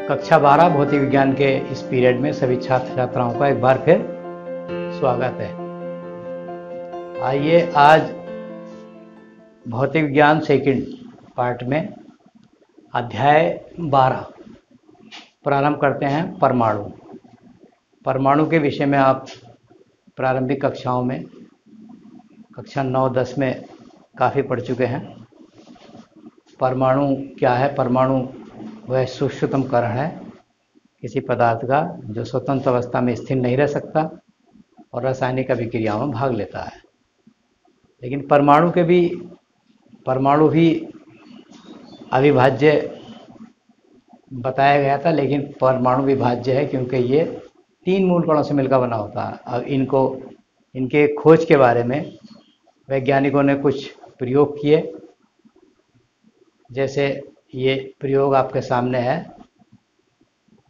कक्षा 12 भौतिक विज्ञान के इस पीरियड में सभी छात्र छात्राओं का एक बार फिर स्वागत है। आइए आज भौतिक विज्ञान सेकंड पार्ट में अध्याय 12 प्रारंभ करते हैं। परमाणु के विषय में आप प्रारंभिक कक्षाओं में कक्षा 9-10 में काफ़ी पढ़ चुके हैं। परमाणु क्या है? परमाणु वह सूक्ष्मतम कण है किसी पदार्थ का जो स्वतंत्र अवस्था में स्थिर नहीं रह सकता और रासायनिक अभिक्रियाओं में भाग लेता है। लेकिन परमाणु भी अविभाज्य बताया गया था, लेकिन परमाणु विभाज्य है क्योंकि ये 3 मूल कणों से मिलकर बना होता है। अब इनके खोज के बारे में वैज्ञानिकों ने कुछ प्रयोग किए, जैसे ये प्रयोग आपके सामने है,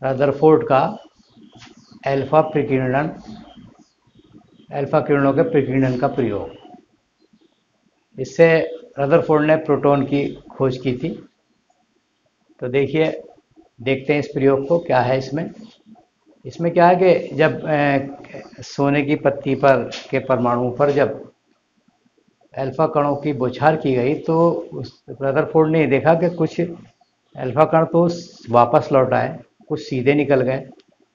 रदरफोर्ड का अल्फा किरणों के प्रकीर्णन का प्रयोग। इससे रदरफोर्ड ने प्रोटॉन की खोज की थी। तो देखते हैं इस प्रयोग को क्या है। इसमें क्या है कि जब सोने की पत्ती पर के परमाणु पर जब अल्फा कणों की बौछार की गई तो रदरफोर्ड ने देखा कि कुछ अल्फा कण तो वापस लौट आए, कुछ सीधे निकल गए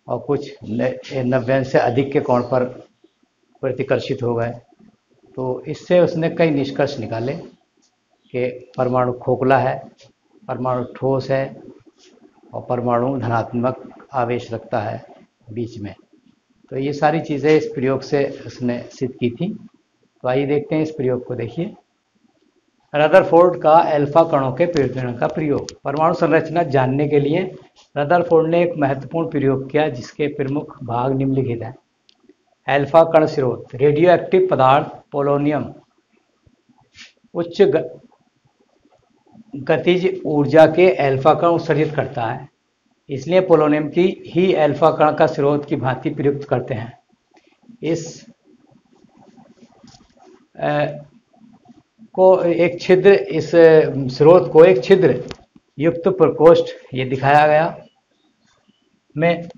और कुछ 90 से अधिक के कोण पर प्रतिकर्षित हो गए। तो इससे उसने कई निष्कर्ष निकाले कि परमाणु खोखला है, परमाणु ठोस है और परमाणु धनात्मक आवेश रखता है बीच में। तो ये सारी चीज़ें इस प्रयोग से उसने सिद्ध की थी। तो आइए देखते हैं इस प्रयोग को। देखिए, रदरफोर्ड का अल्फा कणों के प्रकीर्णन का प्रयोग। परमाणु संरचना जानने के लिए रदरफोर्ड ने एक महत्वपूर्ण प्रयोग किया जिसके प्रमुख भाग निम्नलिखित हैं। अल्फा कण स्रोत। रेडियो एक्टिव पदार्थ पोलोनियम उच्च गतिज ऊर्जा के अल्फा कण उत्सर्जित करता है, इसलिए पोलोनियम की ही अल्फा कण का स्रोत की भांति प्रयुक्त करते हैं। इस स्रोत को एक छिद्र युक्त प्रकोष्ठ, ये दिखाया गया, में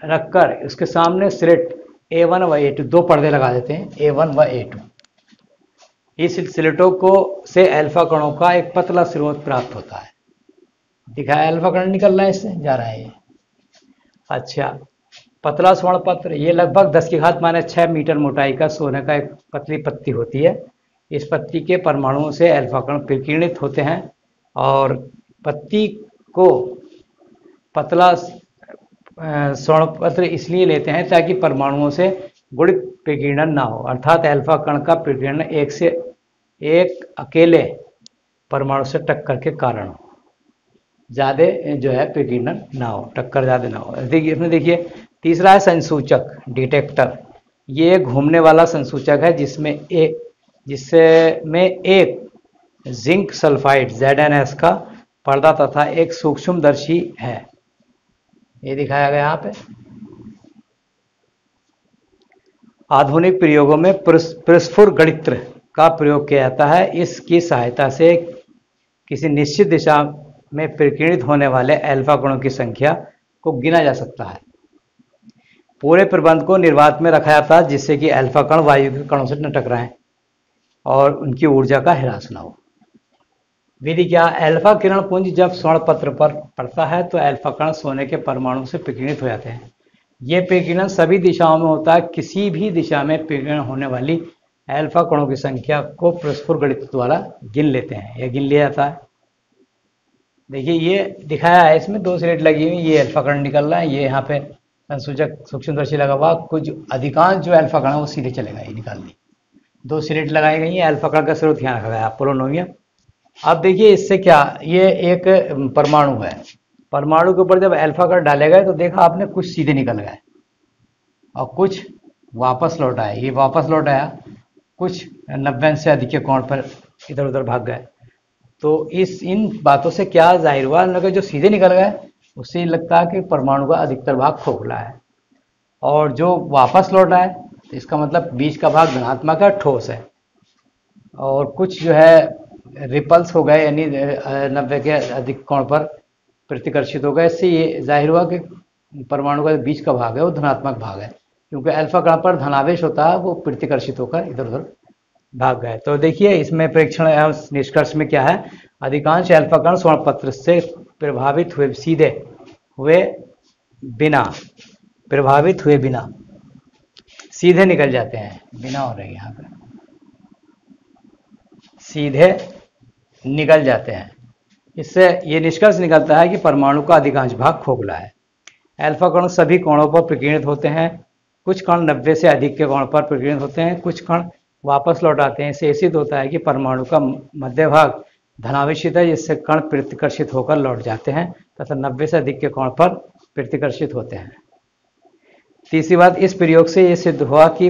रखकर उसके सामने स्लिट A1 व A2 2 पर्दे लगा देते हैं, A1 व A2। इस स्लिटों को से अल्फा कणों का एक पतला स्रोत प्राप्त होता है। दिखाया, अल्फा कण निकल रहा है, इससे जा रहा है ये। अच्छा, पतला स्वर्ण पत्र, ये लगभग 10⁻⁶ मीटर मोटाई का सोने का एक पतली पत्ती होती है। इस पत्ती के परमाणुओं से अल्फा कण प्रकीर्णित होते हैं और पत्ती को पतला स्वर्ण पत्र इसलिए लेते हैं ताकि परमाणुओं से गुणित प्रकीर्णन ना हो, अर्थात अल्फा कण का प्रकीर्णन एक अकेले परमाणु से टक्कर के कारण हो, ज़्यादा जो है प्रकीर्णन ना हो, टक्कर ज़्यादा ना हो। देखिए तीसरा है संसूचक, डिटेक्टर। ये घूमने वाला संसूचक है जिसमें एक जिंक सल्फाइड ZnS का पर्दा तथा एक सूक्ष्मदर्शी है, ये दिखाया गया यहाँ पे। आधुनिक प्रयोगों में प्रस्फुर गणित्र का प्रयोग किया जाता है। इसकी सहायता से किसी निश्चित दिशा में प्रकीर्णित होने वाले अल्फा कणों की संख्या को गिना जा सकता है। पूरे प्रबंध को निर्वात में रखा जाता है जिससे कि अल्फा कण वायु के कणों से न टकराएं और उनकी ऊर्जा का ह्रास न हो। विधि क्या? अल्फा किरण पुंज जब स्वर्ण पत्र पर पड़ता है तो अल्फा कण सोने के परमाणु से प्रकीर्णित हो जाते हैं। ये प्रकीर्णन सभी दिशाओं में होता है। किसी भी दिशा में प्रकीर्णन होने वाली अल्फा कणों की संख्या को प्रस्फुर गणित्र द्वारा गिन लेते हैं, यह गिन लिया जाता है। देखिए, ये दिखाया है, इसमें 2 स्लिट लगी हुई, ये अल्फा कण निकल रहा है, ये यहाँ पे संसूचक सूक्ष्मदर्शी लगा हुआ। कुछ अधिकांश जो अल्फा कण है वो सीधे चलेगा, ये निकाल दी। 2 स्लिट लगाई गई है, अल्फा कण का स्रोत यहाँ रखा गया पोलोनियम। अब देखिए इससे क्या, ये एक परमाणु है, परमाणु के ऊपर जब अल्फा कण डाले गए तो देखा आपने कुछ सीधे निकल गए और कुछ वापस लौट आए। ये वापस लौट आया, कुछ 90 से अधिक के कोण पर इधर उधर भाग गए। तो इन बातों से क्या जाहिर हुआ, कि जो सीधे निकल गए उससे लगता है कि परमाणु का अधिकतर भाग खोखला है, और जो वापस लौट आए तो इसका मतलब बीच का भाग धनात्मक है, ठोस है, और कुछ जो है रिपल्स हो गए, यानी 90 के अधिक कोण पर प्रतिकर्षित होगा। इससे ये जाहिर हुआ कि परमाणु का बीच का भाग है वो धनात्मक भाग है, क्योंकि अल्फा कण पर धनावेश होता है, वो प्रतिकर्षित होकर इधर उधर भाग गए। तो देखिए इसमें प्रेक्षण निष्कर्ष में क्या है, अधिकांश अल्फा कण स्वर्ण पत्र से प्रभावित हुए सीधे हुए बिना प्रभावित हुए बिना सीधे निकल जाते हैं, बिना हो रही यहाँ पे सीधे निकल जाते हैं। इससे ये निष्कर्ष निकलता है कि परमाणु का अधिकांश भाग खोखला है। अल्फा कण सभी कोणों पर प्रकीर्णित होते हैं। कुछ कण 90 से अधिक के कोण पर प्रकीर्णित होते हैं, कुछ कण वापस लौट आते हैं। इससे सिद्ध होता है कि परमाणु का मध्य भाग धनावेशित है, जिससे कण प्रतिकर्षित होकर लौट जाते हैं तथा 90 से अधिक के कोण पर प्रतिकर्षित होते हैं। तीसरी बात, इस प्रयोग से यह सिद्ध हुआ कि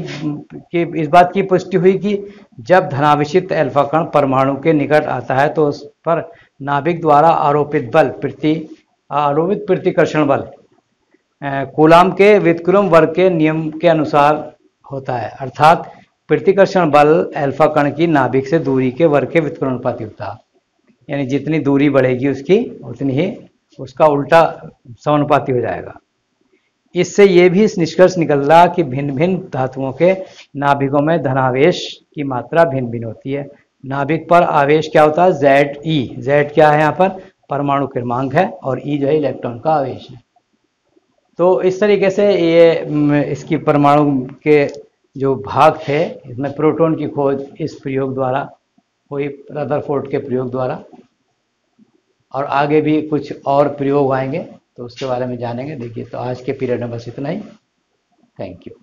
इस बात की पुष्टि हुई कि जब धनावेशित अल्फा कण परमाणु के निकट आता है तो उस पर नाभिक द्वारा आरोपित प्रतिकर्षण बल कूलाम के व्युत्क्रम वर्ग के नियम के अनुसार होता है, अर्थात प्रतिकर्षण बल अल्फा कण की नाभिक से दूरी के वर्ग के व्युत्क्रमानुपाती होता है। यानी जितनी दूरी बढ़ेगी उसकी उतनी ही उसका उल्टा समानुपाती हो जाएगा। इससे यह भी निष्कर्ष निकल रहा कि भिन्न भिन्न धातुओं के नाभिकों में धनावेश की मात्रा भिन्न भिन्न होती है। नाभिक पर आवेश क्या होता है, Ze। Z क्या है यहाँ पर, परमाणु क्रमांक है, और E जो है इलेक्ट्रॉन का आवेश है। तो इस तरीके से ये इसकी परमाणु के जो भाग थे, इसमें प्रोटॉन की खोज इस प्रयोग द्वारा हुई, रदरफोर्ड के प्रयोग द्वारा, और आगे भी कुछ और प्रयोग आएंगे तो उसके बारे में जानेंगे। देखिए तो आज के पीरियड में बस इतना ही। Thank you.